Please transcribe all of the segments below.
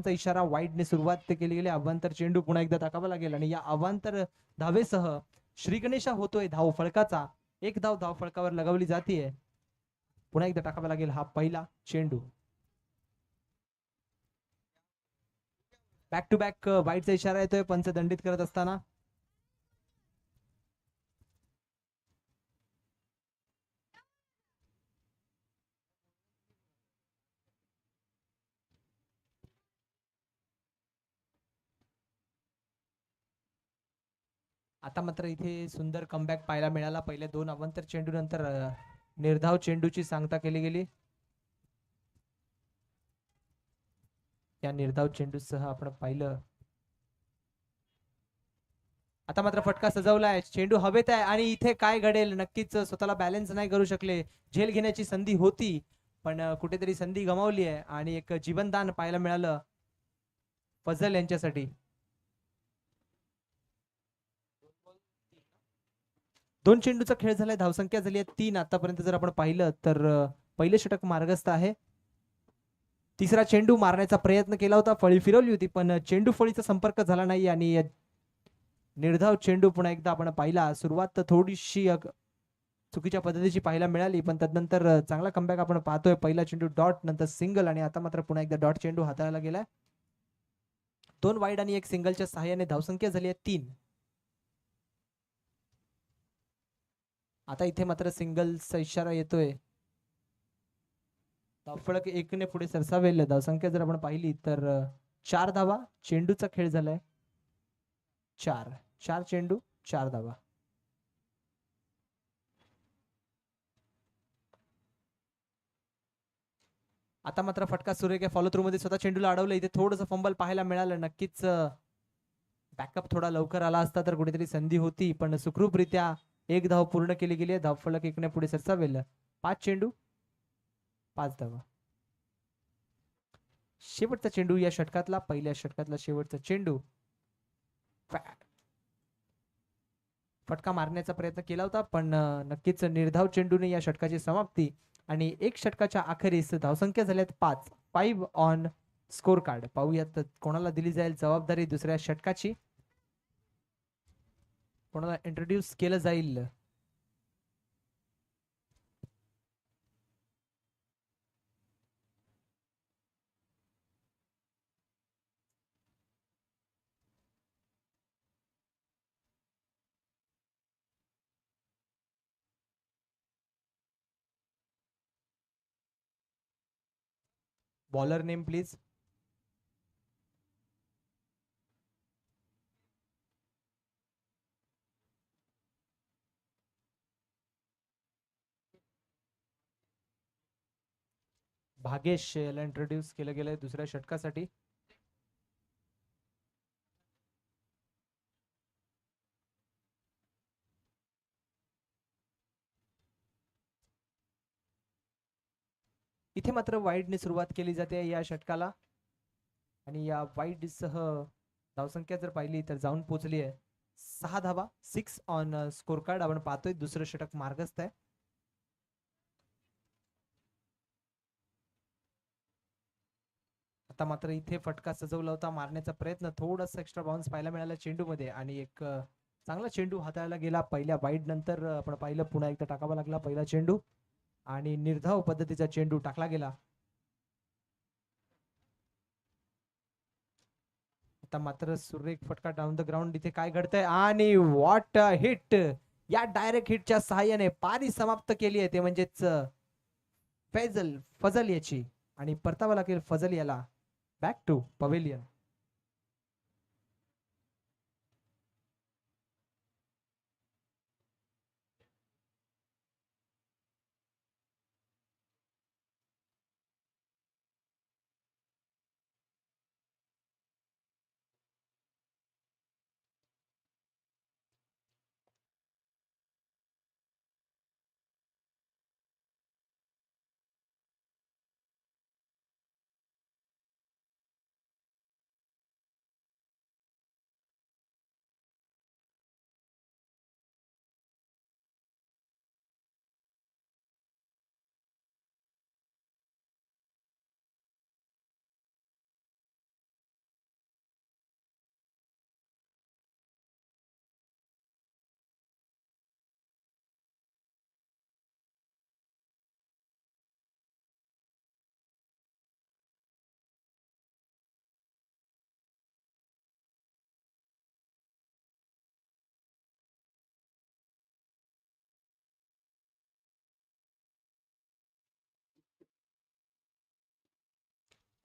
चा इशारा वाईडने सुरुवात केली गेली. अवांतर चेंडू पुन्हा एकदा टाकावा लागेल आणि या अवांतर धावेसह श्री गणेशा होतोय धाव फळकाचा. एक धाव धाव फळकावर लगावली जाते. पुन्हा एकदा टाकावा लागेल हा पहिला चेंडू. बॅक टू बॅक वाईडचा इशारा येतोय पंच दंडित करत असताना. आता मात्र इथे सुंदर कमबॅक पाहायला मिळाला. पहिल्या दोन अवांतर चेंडू नंतर निर्धाव चेंडूची सांगता केली गेली. या निर्धाव चेंडूसह आपण पाहिलं. आता मात्र फटका सजवलाय. चेंडू हवेत आहे आणि इथे काय घडेल नक्कीच स्वतःला बॅलन्स नाही करू शकले. झेल घेण्याची संधी होती पण कुठेतरी संधी गमावली आहे आणि एक जीवनदान पाहायला मिळालं फजल यांच्यासाठी. दोन चेंडूचा खेळ झालाय. धावसंख्या झाली आहे 3. आतापर्यंत जर आपण पाहिलं तर पहिले षटक मार्गस्थ आहे. तिसरा चेंडू मारण्याचा प्रयत्न केला होता. फळी फिरवली होती पण चेंडू फळीचा संपर्क झाला नाही आणि निर्धाव चेंडू पुन्हा एकदा आपण पाहिला. सुरुवात थोडीशी चुकीच्या पद्धतीची पाहायला मिळाली पण त्यानंतर चांगला कमबॅक आपण पाहतोय. पहिला चेंडू डॉट नंतर सिंगल आणि आता मात्र पुन्हा एकदा डॉट चेंडू हाताळला गेलाय. 2 वाईड आणि 1 सिंगलच्या सहाय्याने धावसंख्या झाली आहे 3. आता इथे मात्र सिंगलचा इशारा येतोय. धावफलक 1 ने पुढे सरसावेल. धावसंख्या जर आपण पाहिली तर 4 धावा. चेंडूचा खेळ झालाय 4 चेंडू 4 धावा. आता मात्र फटका सुरेख फॉलो थ्रू मध्ये स्वतः चेंडूला अडवलं. इथे थोडंसं फंबल पाहायला मिळालं. नक्कीच बॅकअप थोडा लवकर आला असता तर कुठेतरी संधी होती पण सुखरूपरित्या एक धाव पूर्ण केली गेली. धावफलक 1 ने पुढे सरसावेल. 5 चेंडू 5 धावा. शेवटचा चेंडू या षटकातला. पहिल्या षटकातला शेवटचा चेंडू. फटका मारण्याचा प्रयत्न केला होता पण नक्कीच निर्धाव चेंडूने या षटकाची समाप्ती आणि एक षटकाच्या अखेरीस धावसंख्या झाल्यात 5 ऑन स्कोर कार्ड. पाहूयात कोणाला दिली जाईल जबाबदारी दुसऱ्या षटकाची. कोणाला इंट्रोड्यूस केलं जाईल. Bowler name please. भागेश याला इंट्रोड्यूस केलं गेलंय दुसऱ्या षटकासाठी. इथे मात्र वाईडने सुरुवात केली जाते या षटकाला आणि या वाईड सह धावसंख्या जर पाहिली तर जाऊन पोहोचली आहे 6 धावा. 6 ऑन स्कोर कार्ड आपण पाहतोय. दुसरं षटक मार्गस्थ आहे. आता मात्र इथे फटका सजवला होता. मारण्याचा प्रयत्न थोडासा एक्स्ट्रा बाउन्स पाहायला मिळाला चेंडू मध्ये आणि एक चांगला चेंडू हाताळला गेला. पहिल्या वाईड नंतर आपण पाहिलं पुन्हा एकदा टाकावा लागला पहिला चेंडू आणि निर्धाव पद्धतीचा चेंडू टाकला गेला. आता मात्र सुरेख फटका डाऊन द ग्राउंड. इथे काय घडतंय आणि व्हॉट हिट. या डायरेक्ट हिटच्या सहाय्याने पारी समाप्त केली आहे ते म्हणजेच फजल याची आणि परतावा लागेल फजल याला बॅक टू पवेलियन.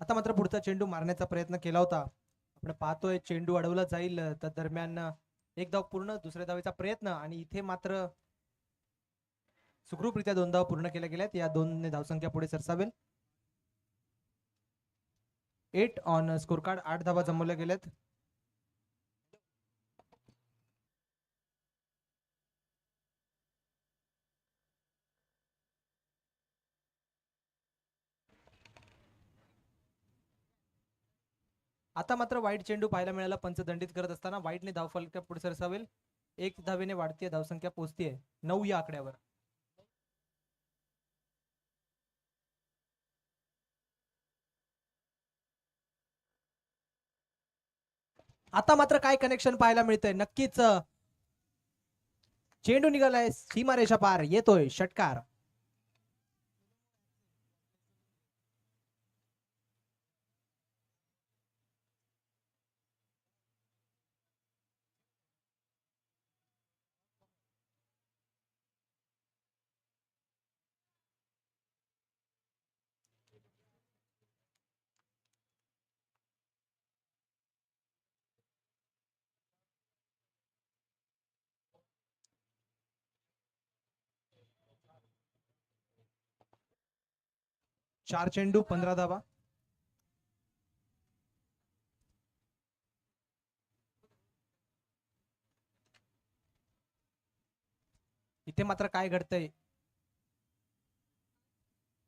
आता मात्र पुढचा चेंडू मारण्याचा प्रयत्न केला होता. आपण पाहतोय चेंडू अडवला जाईल तर दरम्यान एक धाव पूर्ण, दुसऱ्या धावेचा प्रयत्न आणि इथे मात्र सुखरूपरित्या 2 धावा पूर्ण केल्या गेल्यात. या 2 धावसंख्या पुढे सरसावेल. 8 ऑन स्कोर कार्ड, 8 धावा जमवल्या गेल्यात. आता मात्र वाईट चेंडू पाहायला मिळाला पंच दंडित करत असताना. वाईटने धावफलका पुढे सरसावेल. 1 धावेने वाढतीय धावसंख्या पोहोचतीये 9 या आकड्यावर. आता मात्र काय कनेक्शन पाहायला मिळतंय. नक्कीच चेंडू निघालाय सीमारेषा पार, येतोय षटकार. चार चेंडू 15 धावा. इथे मात्र काय घडतंय,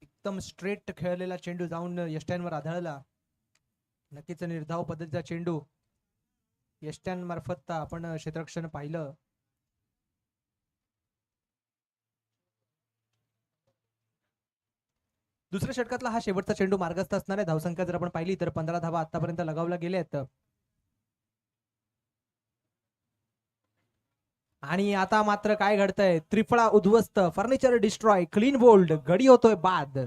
एकदम स्ट्रेट खेळलेला चेंडू जाऊन यष्ट्यांवर आदळला. नक्कीच निर्धाव पद्धतीचा चेंडू यष्ट्यांमार्फत आपण क्षेत्ररक्षण पाहिलं. दुसऱ्या षटकातला हा शेवटचा चेंडू मार्गस्थ असणार आहे. धावसंख्या जर आपण पाहिली तर 15 धावा आतापर्यंत लगावल्या गेल्या आहेत. आणि आता मात्र काय घडतंय, त्रिफळा उद्ध्वस्त, फर्निचर डिस्ट्रॉय, क्लीन बोल्ड, गडी होतोय बाद.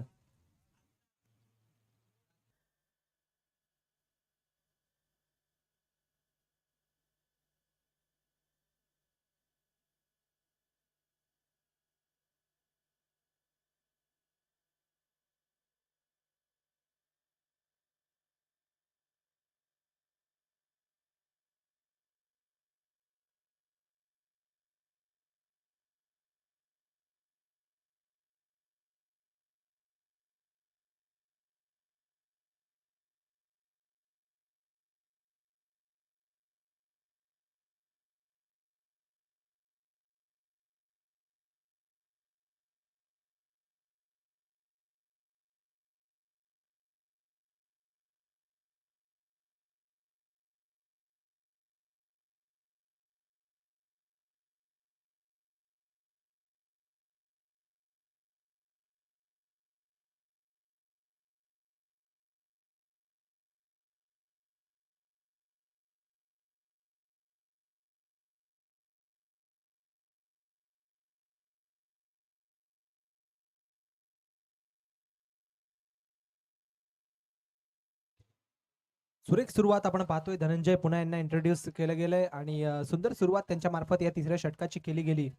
सुरेख सुरुवात आपण पाहतोय. धनंजय पुन्हा यांना इंट्रोड्यूस केलं गेलंय आणि सुंदर सुरुवात त्यांच्या मार्फत या तिसऱ्या षटकाची केली गेली.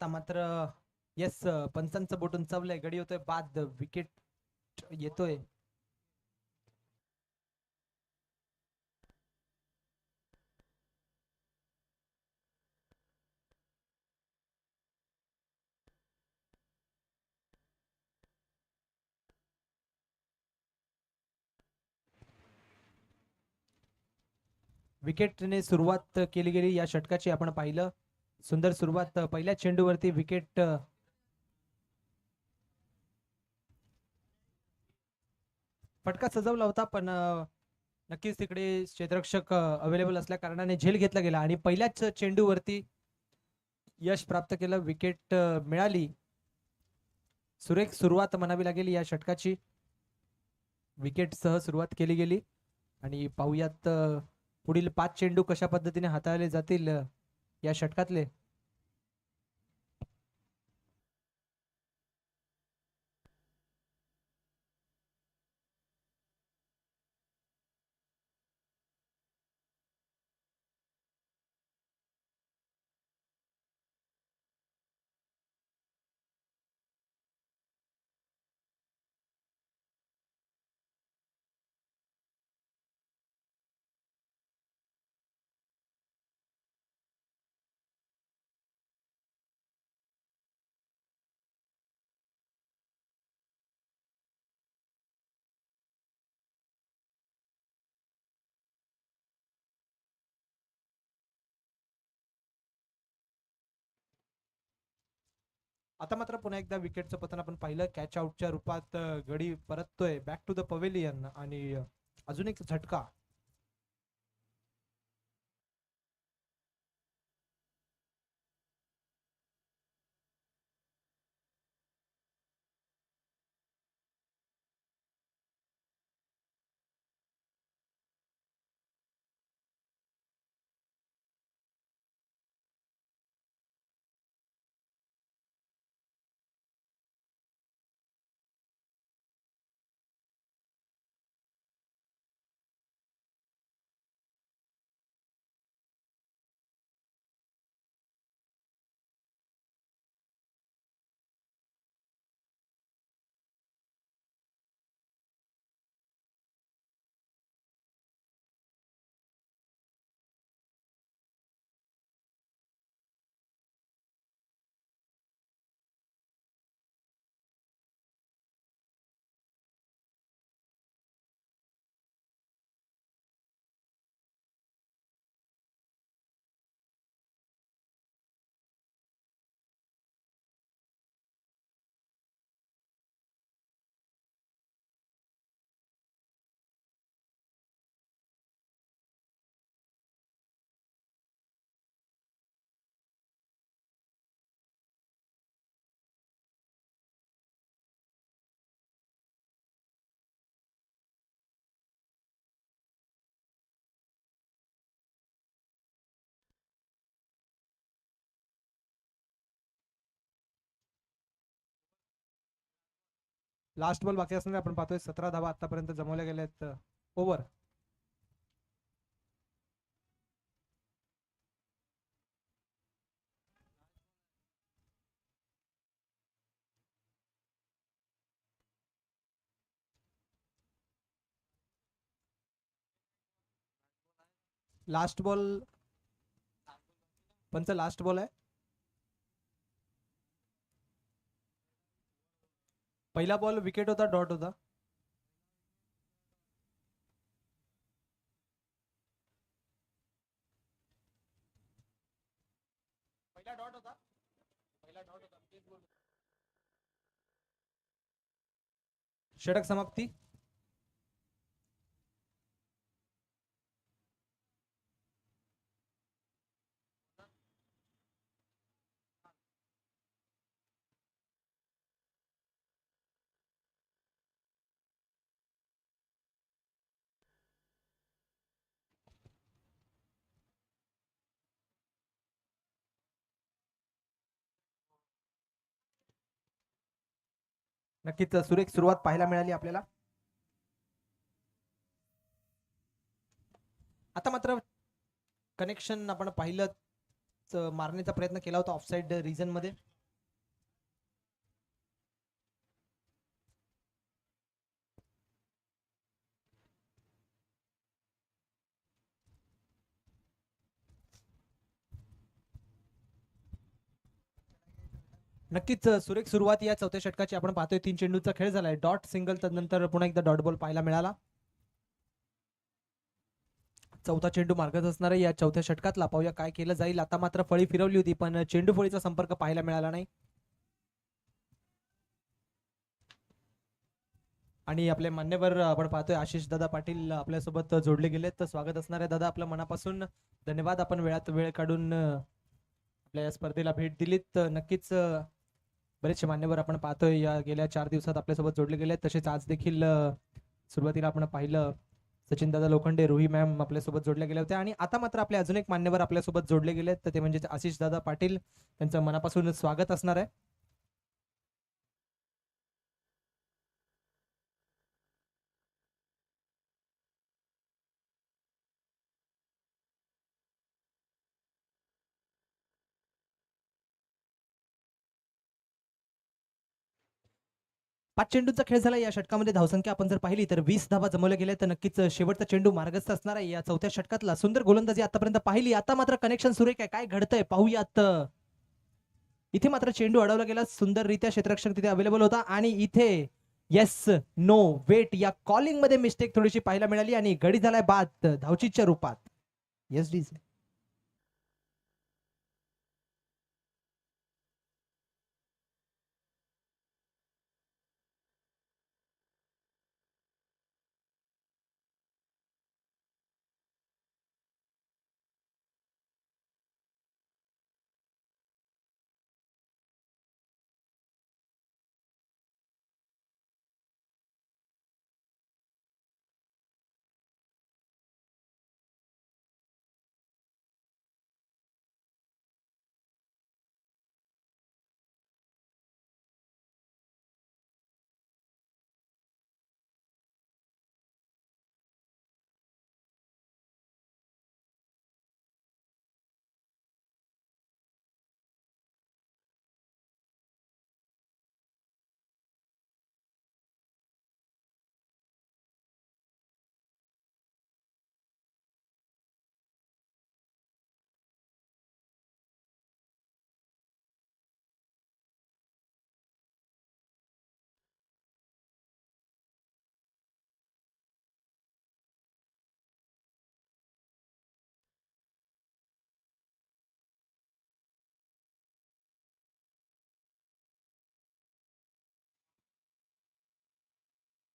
आता मात्र येस, पंचांचं बोट उंचावलंय, गडी होतोय बाद, विकेट येतोय. विकेटने सुरुवात केली गेली या षटकाची आपण पाहिलं. सुंदर सुरुवात, पहिल्या चेंडूवरती विकेट फटका सजवला होता, पण नक्कीच तिकडे क्षेत्ररक्षक अवेलेबल असल्या कारणाने झेल घेतला गेला आणि पहिल्याच चेंडूवरती यश प्राप्त केलं, विकेट मिळाली. सुरेख सुरुवात म्हणावी लागेल या षटकाची. विकेट सह सुरुवात केली गेली आणि पाहूयात पुढील 5 चेंडू कशा पद्धतीने हाताळले जातील या षटकातले. आता मात्र पुन्हा एकदा विकेटचं पतन आपण पाहिलं. कॅच आउटच्या रूपात गडी परततोय बॅक टू द पवेलियन आणि अजून एक झटका. लास्ट बॉल बाकी असताना आपण पाहतोय 17 धावा आतापर्यंत जमवल्या गेल्यात ओव्हर. लास्ट बॉल पंच लास्ट बॉल आहे. पहिला बॉल विकेट होता, डॉट होता. पहिला डॉट होता. षटक समाप्ती. नक्कीच सुरेख सुरुवात पाहायला मिळाली आपल्याला. आता मात्र कनेक्शन आपण पाहिलं मारण्याचा प्रयत्न केला होता ऑफसाइड रिजन मध्ये. नक्कीच सुरेख सुरुवात या चौथ्या षटकाची आपण पाहतोय. 3 चेंडूचा खेळ झालाय. डॉट सिंगल नंतर पुन्हा एकदा डॉट बॉल पाहायला मिळाला. चौथा चेंडू मार्गात असणार या चौथ्या षटकातला. पाहूया काय केलं जाईल. आता मात्र फळी फिरवली होती पण चेंडू फळीचा संपर्क पाहायला मिळाला नाही. आणि आपले मान्यवर आपण पाहतोय आशिष दादा पाटील आपल्यासोबत जोडले गेलेत. तर स्वागत असणार आहे दादा आपलं मनापासून धन्यवाद. आपण वेळात वेळ काढून आपल्या या स्पर्धेला भेट दिलीत. नक्कीच बरेचसे मान्यवर आपण पाहतोय या गेल्या 4 दिवसात आपल्यासोबत जोडले गेले. तसेच आज देखील सुरुवातीला आपण पाहिलं सचिन दादा लोखंडे, रुही मॅम आपल्यासोबत जोडल्या गेल्या होत्या. आणि आता मात्र आपले अजून एक मान्यवर आपल्यासोबत जोडले गेलेत. तर ते म्हणजे आशिष दादा पाटील. त्यांचं मनापासून स्वागत असणार आहे. पाच चेंडूचा खेळ झाला. या षटकामध्ये धावसंख्या आपण जर पाहिली तर 20 धावा जमवल्या गेल्या. तर नक्कीच शेवटचा चेंडू मार्गस्थ असणार आहे या चौथ्या षटकातला. सुंदर गोलंदाजी आतापर्यंत पाहिली. आता मात्र कनेक्शन सुरेख आहे. काय घडतंय पाहूयात. इथे मात्र चेंडू अडवला गेला. सुंदररित्या क्षेत्ररक्षक तिथे अवेलेबल होता आणि इथे येस नो वेट या कॉलिंग मध्ये मिस्टेक थोडीशी पाहायला मिळाली आणि गडी झालाय बाद धावचीच्या रूपात. Yes D.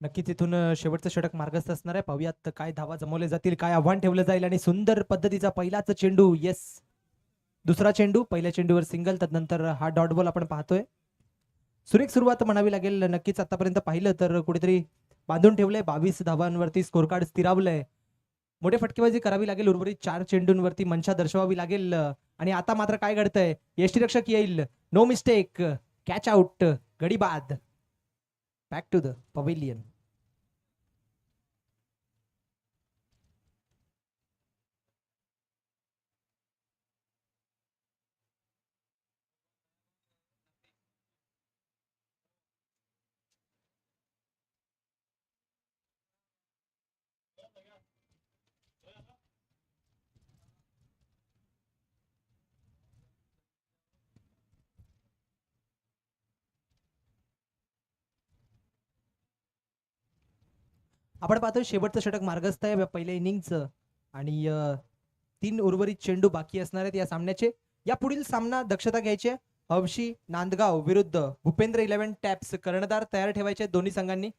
नक्कीच इथून शेवटचं षटक मार्गस्थ असणार आहे. पाहूयात काय धावा जमवले जातील, काय आव्हान ठेवलं जाईल आणि सुंदर पद्धतीचा पहिलाच चेंडू. येस, दुसरा चेंडू. पहिल्या चेंडूवर सिंगल, त्यानंतर हा डॉट बॉल आपण पाहतोय. सुरेख सुरुवात म्हणावी लागेल. नक्कीच आतापर्यंत पाहिलं तर कुठेतरी बांधून ठेवलंय. 22 धावांवरती स्कोर कार्ड स्थिरावलंय. मोठे फटकेबाजी करावी लागेल. उर्वरित 4 चेंडूंवरती मंशा दर्शवावी लागेल. आणि आता मात्र काय घडतंय, यष्टीरक्षक येईल. नो मिस्टेक, कॅच आउट, गडी बाद. Back to the pavilion. आपण पाहतोय शेवटचं षटक मार्गस्थ आहे पहिल्या इनिंगचं. आणि 3 उर्वरित चेंडू बाकी असणार आहेत या सामन्याचे. या पुढील सामना दक्षता घ्यायची आहे. हवशी नांदगाव विरुद्ध भूपेंद्र 11 टॅप्स. कर्णधार तयार ठेवायचे दोन्ही संघांनी.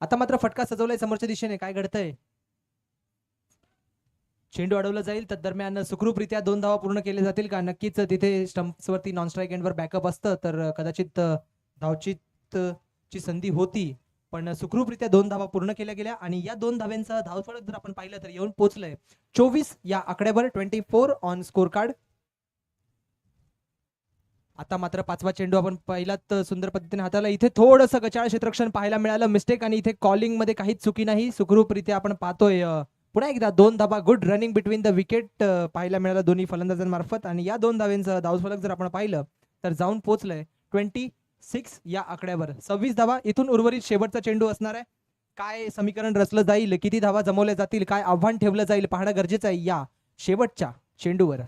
आता मात्र फटका सजवलाय समोरच्या दिशेने. काय घडतंय, चेंडू अडवला जाईल. तर दरम्यान सुखरूपरित्या 2 धावा पूर्ण केले जातील का? नक्कीच तिथे स्टंप्स वरती नॉन स्ट्राईक एंडवर बॅकअप असतं तर कदाचित धावचित ची संधी होती. पण सुखरूपरित्या 2 धावा पूर्ण केल्या गेल्या आणि या 2 धाव्यांचा धावफलक जर आपण पाहिलं तर येऊन पोहोचलंय 24 या आकड्यावर. 24 ऑन स्कोर कार्ड. आता मात्र 5वा चेंडू आपण पहिलाच सुंदर पद्धतीने हाताळला. इथे थोडंसं गचाळ क्षेत्ररक्षण पाहायला मिळालं. मिस्टेक आणि इथे कॉलिंग मध्ये काहीच चुकी नाही. सुखरूपरित्या आपण पाहतोय पुन्हा एकदा 2 धाबा. Good running between the wicket पाहायला मिळालं दोन्ही फलंदाजांमार्फत. आणि या 2 धाव्यांचं धावफलक जर आपण पाहिलं तर जाऊन पोहोचलंय 26 या आकड्यावर. 26 धावा. इथून उर्वरित शेवटचा चेंडू असणार आहे. काय समीकरण रचलं जाईल, किती धावा जमवल्या जातील, काय आव्हान ठेवलं जाईल पाहणं गरजेचं आहे या शेवटच्या चेंडूवर.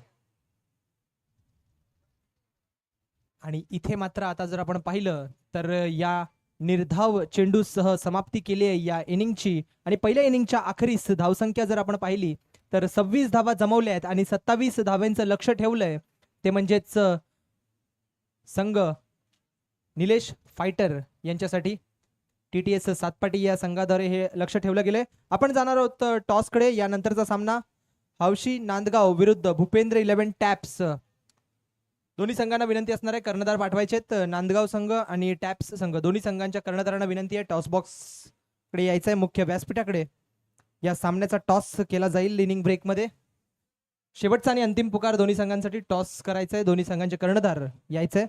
आणि इथे मात्र आता जर आपण पाहिलं तर या निर्धाव चेंडूसह समाप्ती केली आहे या इनिंगची. आणि पहिल्या इनिंगच्या अखेरीस धावसंख्या जर आपण पाहिली तर 26 धावा जमवल्या आहेत आणि 27 धाव्यांचं लक्ष ठेवलंय. ते म्हणजेच संघ निलेश फायटर यांच्यासाठी TTS सातपाटी या संघाद्वारे हे लक्ष ठेवलं गेलंय. आपण जाणार आहोत टॉसकडे. यानंतरचा सामना हवशी नांदगाव विरुद्ध भूपेंद्र 11 टॅप्स. दोन्ही संघांना विनंती असणार आहे कर्णधार पाठवायचेत. नांदगाव संघ आणि टॅप्स संघ दोन्ही संघांच्या कर्णधारांना विनंती आहे टॉस बॉक्स कडे यायचं आहे, मुख्य व्यासपीठाकडे. या सामन्याचा टॉस केला जाईल इनिंग ब्रेकमध्ये. शेवटचा आणि अंतिम पुकार दोन्ही संघांसाठी टॉस करायचा आहे. दोन्ही संघांचे कर्णधार यायचंय.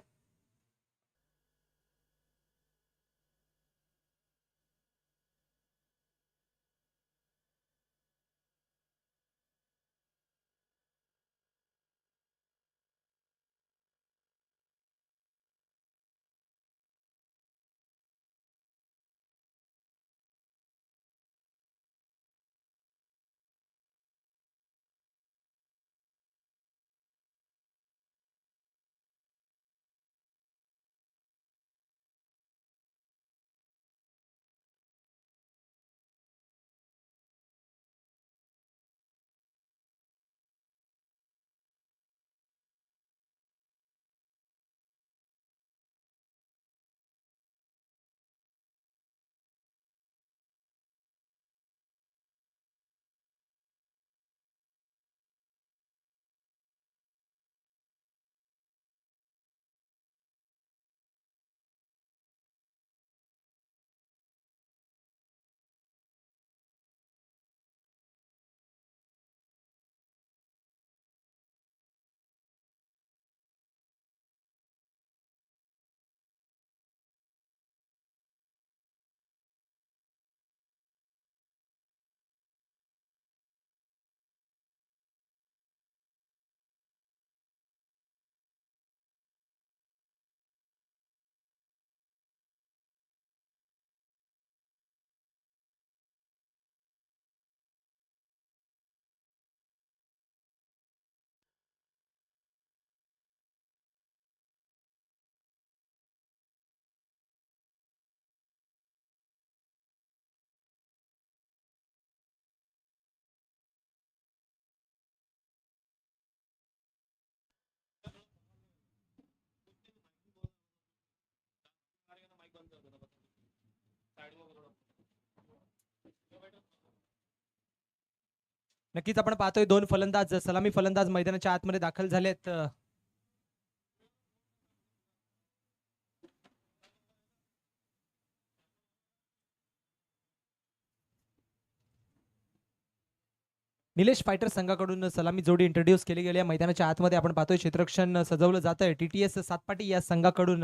नक्कीच आपण पाहतोय दोन फलंदाज सलामी फलंदाज मैदानाच्या आतमध्ये दाखल झालेत. निलेश फायटर संघाकडून सलामी जोडी इंट्रोड्यूस केली गेली. मैदानाच्या आतमध्ये आपण पाहतोय क्षेत्ररक्षण सजवलं जात आहे TTS सातपाटी या संघाकडून.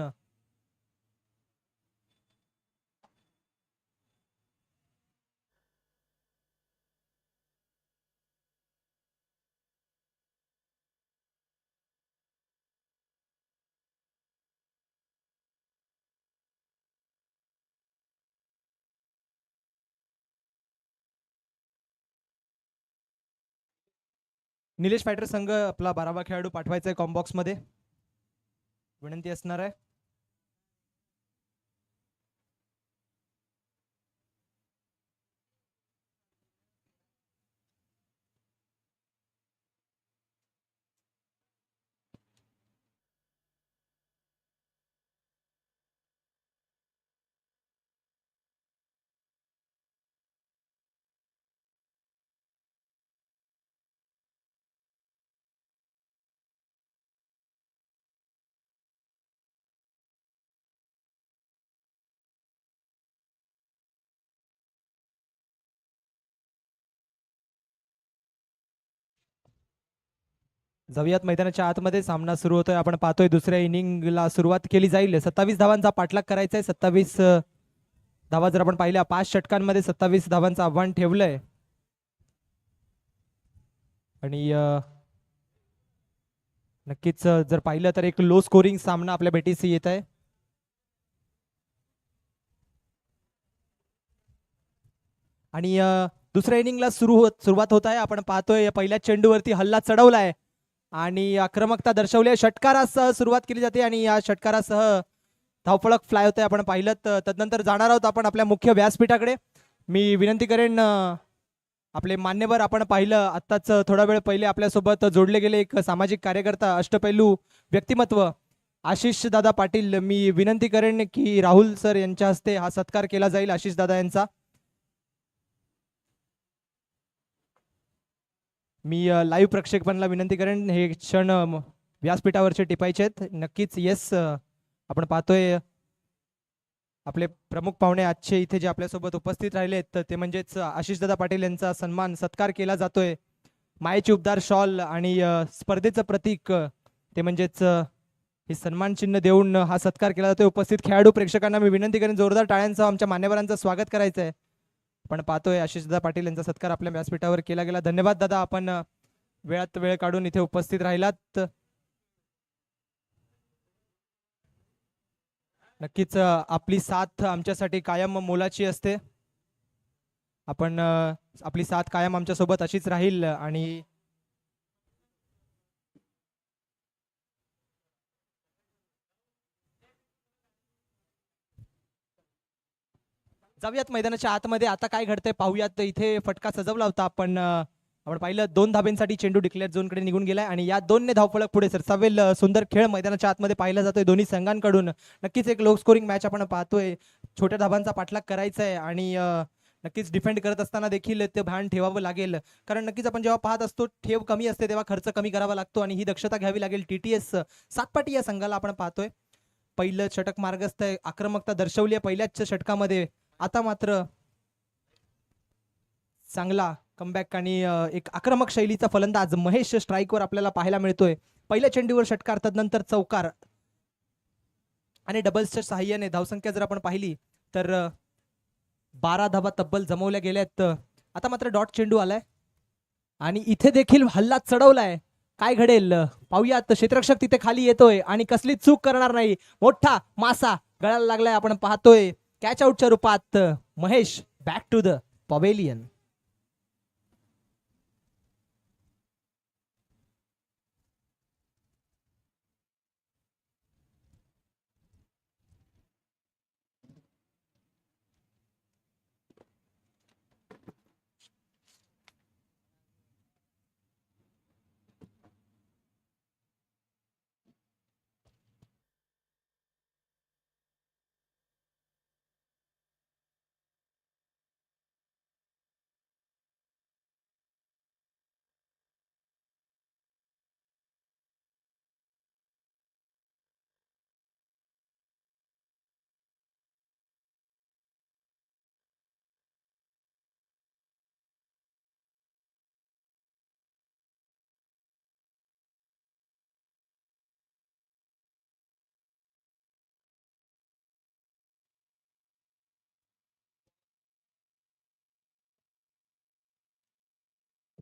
निलेश फायटर संघ आपला 12वा खेळाडू पाठवायचा आहे कॉम्बॉक्स मध्ये, विनंती असणार आहे. जाऊयात मैदानाच्या आतमध्ये, सामना सुरू होतोय. आपण पाहतोय दुसऱ्या इनिंगला सुरुवात केली जाईल. 27 धावांचा पाठलाग करायचा आहे. 27 धावा जर आपण पाहिल्या 5 षटकांमध्ये 27 धावांचं आव्हान ठेवलंय. आणि नक्कीच जर पाहिलं तर एक लो स्कोरिंग सामना आपल्या भेटीस येत आहे. आणि दुसऱ्या इनिंगला सुरुवात होत आहे. आपण पाहतोय पहिल्या चेंडूवरती हल्ला चढवलाय आणि आक्रमकता दर्शवली. षटकारासह सुरुवात केली जाते आणि या षटकारासह धावफलक फ्लाय होते. आपण पाहिलं तदनंतर जाणार आहोत आपण आपल्या मुख्य व्यासपीठाकडे. मी विनंती करेन आपले मान्यवर, आपण पाहिलं आत्ताच थोडा वेळ पहिले आपल्यासोबत जोडले गेले एक सामाजिक कार्यकर्ता, अष्टपैलू व्यक्तिमत्व आशिष दादा पाटील. मी विनंती करेन की राहुल सर यांच्या हस्ते हा सत्कार केला जाईल आशिष दादा यांचा. मी लाईव्ह प्रेक्षकांना विनंती करेन हे क्षण व्यासपीठावरचे टिपायचे आहेत. नक्कीच येस, आपण पाहतोय आपले प्रमुख पाहुणे आजचे इथे जे आपल्यासोबत उपस्थित राहिले आहेत ते म्हणजेच आशिष दादा पाटील यांचा सन्मान सत्कार केला जातोय. मायेची उबदार शॉल आणि स्पर्धेचं प्रतीक ते म्हणजेच हे सन्मान चिन्ह देऊन हा सत्कार केला जातोय. उपस्थित खेळाडू प्रेक्षकांना मी विनंती करेन जोरदार टाळ्यांसह आमच्या मान्यवरांचं स्वागत करायचं आहे. आपण पाहतोय आशिषदादा पाटील यांचा सत्कार आपल्या व्यासपीठावर केला गेला. धन्यवाद दादा, आपण वेळात वेळ काढून इथे उपस्थित राहिलात. नक्कीच आपली साथ आमच्यासाठी कायम मोलाची असते. आपण आपली साथ कायम आमच्या सोबत अशीच राहील. आणि जाऊयात मैदानाच्या आतमध्ये. आता काय घडतंय पाहूयात. इथे फटका सजवला होता आपण पाहिलं 2 धाब्यांसाठी चेंडू डिक्लेअर झोनकडे निघून गेलाय आणि या 2 ने धावफलक पुढे सरसावेल. सुंदर खेळ मैदानाच्या आतमध्ये पाहिला जातोय दोन्ही संघांकडून. नक्कीच एक लो स्कोरिंग मॅच आपण पाहतोय. छोट्या धाबांचा पाठलाग करायचा आहे आणि नक्कीच डिफेंड करत असताना देखील ते भान ठेवावं लागेल. कारण नक्कीच आपण जेव्हा पाहत असतो ठेव कमी असते तेव्हा खर्च कमी करावा लागतो आणि ही दक्षता घ्यावी लागेल. TTS सातपाटी या संघाला आपण पाहतोय. पहिलं षटक मार्गस्थ आहे, आक्रमकता दर्शवली आहे पहिल्याच षटकामध्ये. आता मात्र चांगला कमबॅक आणि एक आक्रमक शैलीचा फलंदाज महेश स्ट्राईकवर आपल्याला पाहायला मिळतोय. पहिल्या चेंडूवर षटकार, तदनंतर चौकार आणि डबल्सच्या सहाय्याने धावसंख्या जर आपण पाहिली तर 12 धावा तब्बल जमवल्या गेल्यात. आता मात्र डॉट चेंडू आलाय आणि इथे देखील हल्ला चढवलाय. काय घडेल पाहूयात. क्षेत्ररक्षक तिथे खाली येतोय आणि कसली चूक करणार नाही. मोठा मासा गळायला लागलाय. आपण पाहतोय कॅच आउटच्या रूपात Mahesh back to the pavilion.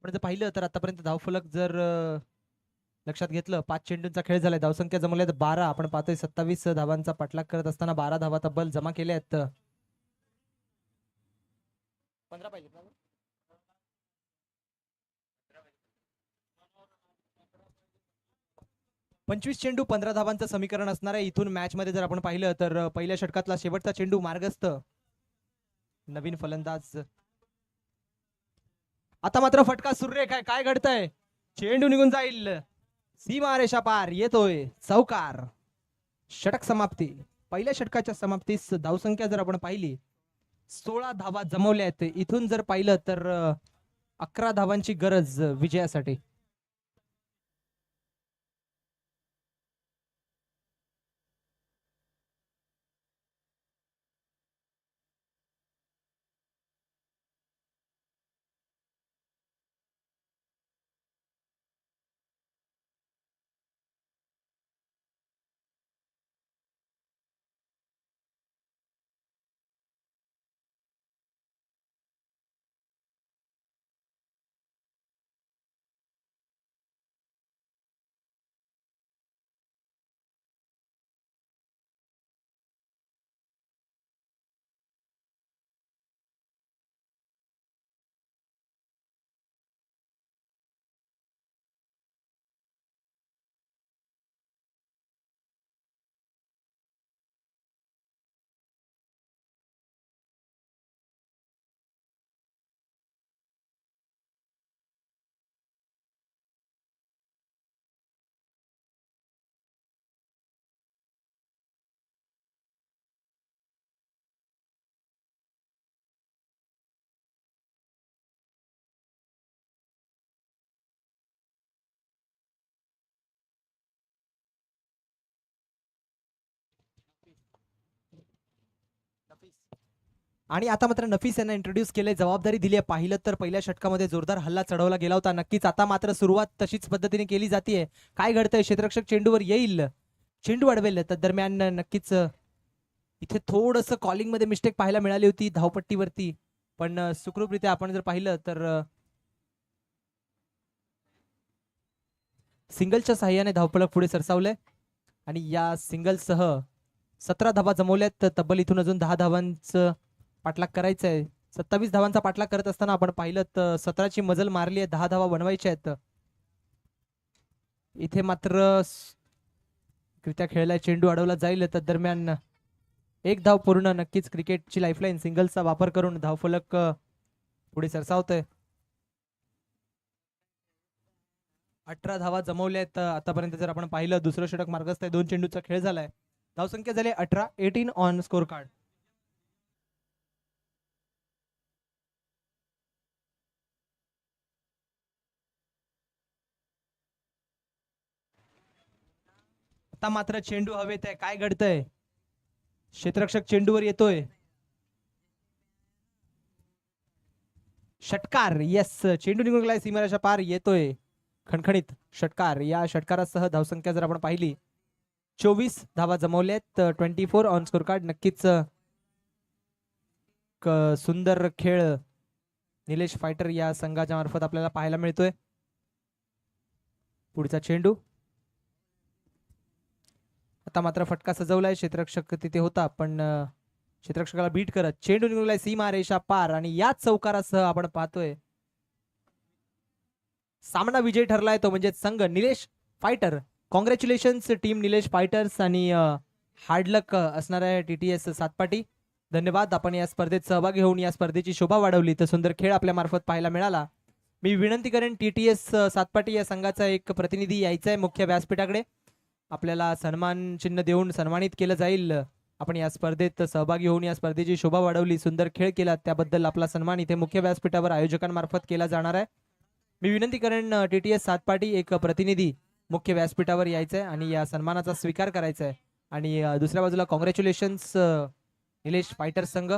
आपण जर पाहिलं तर आतापर्यंत धावफलक जर लक्षात घेतलं 5 चेंडूंचा खेळ झालाय. धावसंख्या जमवल्या 12. आपण पाहतोय 27 धावांचा पाठलाग करत असताना 12 धावा तब्बल जमा केल्या आहेत. 15 पाहिजे 25 चेंडू 15 धावांचं समीकरण असणार आहे. इथून मॅच मध्ये जर आपण पाहिलं तर पहिल्या षटकातला शेवटचा चेंडू मार्गस्थ. नवीन फलंदाज. आता मात्र फटका सुरेख आहे. काय घडतंय? चेंडू निघून जाईल. सीमा रेषा पार. येतोय चौकार. षटक समाप्ती. पहिल्या षटकाच्या समाप्तीस धावसंख्या जर आपण पाहिली 16 धावा जमवल्या आहेत. इथून जर पाहिलं तर 11 धावांची गरज विजयासाठी. आणि आता मात्र नफीस यांना इंट्रोड्यूस केले, जबाबदारी दिली आहे. पाहिलं तर पहिल्या षटकामध्ये जोरदार हल्ला चढवला गेला होता. नक्कीच आता मात्र सुरुवात तशीच पद्धतीने केली जाते. काय घडतंय? क्षेत्ररक्षक चेंडूवर येईल, चेंडू अडवेल. तर दरम्यान नक्कीच इथे थोडस कॉलिंग मध्ये मिस्टेक पाहायला मिळाली होती धावपट्टीवरती, पण सुखरूपरित्या आपण जर पाहिलं तर सिंगलच्या साह्याने धावफलक पुढे सरसावलंय आणि या सिंगलसह 17 धावा जमवल्यात. तब्बल इथून अजून 10 धावांचं पाठलाग करायचा आहे. 27 धावांचा पाठलाग करत असताना आपण पाहिलं तर 17ची मजल मारली आहे. 10 धावा बनवायच्या आहेत. इथे मात्र कृत्या खेळलाय, चेंडू अडवला जाईल. तर दरम्यान एक धाव पूर्ण. नक्कीच क्रिकेटची लाईफलाईन सिंगलचा वापर करून धावफलक पुढे सरसावतोय. 18 धावा जमवल्या आहेत आतापर्यंत. जर आपण पाहिलं दुसरं षटक मार्गस्थ आहे. 2 चेंडूचा खेळ झालाय. धावसंख्या झाली 18. 18 ऑन स्कोर कार्ड. आता मात्र चेंडू हवेत आहे. काय घडतंय? क्षेत्ररक्षक चेंडूवर येतोय. षटकार. येस, चेंडू निघून गेलाय सीमारेषा पार. येतोय खणखणीत षटकार. या षटकारासह धावसंख्या जर आपण पाहिली 24 धावा जमवल्यात. 24 ऑन स्कोर कार्ड. नक्कीच सुंदर खेळ निलेश फायटर या संघाच्या मार्फत आपल्याला पाहायला मिळतोय. पुढचा चेंडू. आता मात्र फटका सजवलाय. क्षेत्ररक्षक तिथे होता पण क्षेत्ररक्षकाला बीट करत चेंडू निघालाय सीमा रेषा पार. आणि याच चौकारासह आपण पाहतोय सामना विजय ठरलाय, तो म्हणजे संघ Nilesh fighter. Congratulations team Nilesh fighters आणि हार्ड लक असणार आहे TTS सातपाटी. धन्यवाद, आपण या स्पर्धेत सहभागी होऊन या स्पर्धेची शोभा वाढवली. तर सुंदर खेळ आपल्या मार्फत पाहायला मिळाला. मी विनंती करेन TTS सातपाटी या संघाचा एक प्रतिनिधी यायचा आहे मुख्य व्यासपीठाकडे. आपल्याला सन्मान चिन्ह देऊन सन्मानित केलं जाईल. आपण या स्पर्धेत सहभागी होऊन या स्पर्धेची शोभा वाढवली, सुंदर खेळ केला, त्याबद्दल आपला सन्मान इथे मुख्य व्यासपीठावर आयोजकांमार्फत केला जाणार आहे. मी विनंती करेन TTS सातपाटी एक प्रतिनिधी मुख्य व्यासपीठावर यायचंय आणि या सन्मानाचा स्वीकार करायचा आहे. आणि दुसऱ्या बाजूला कॉंग्रॅच्युलेशन्स निलेश फायटर संघ.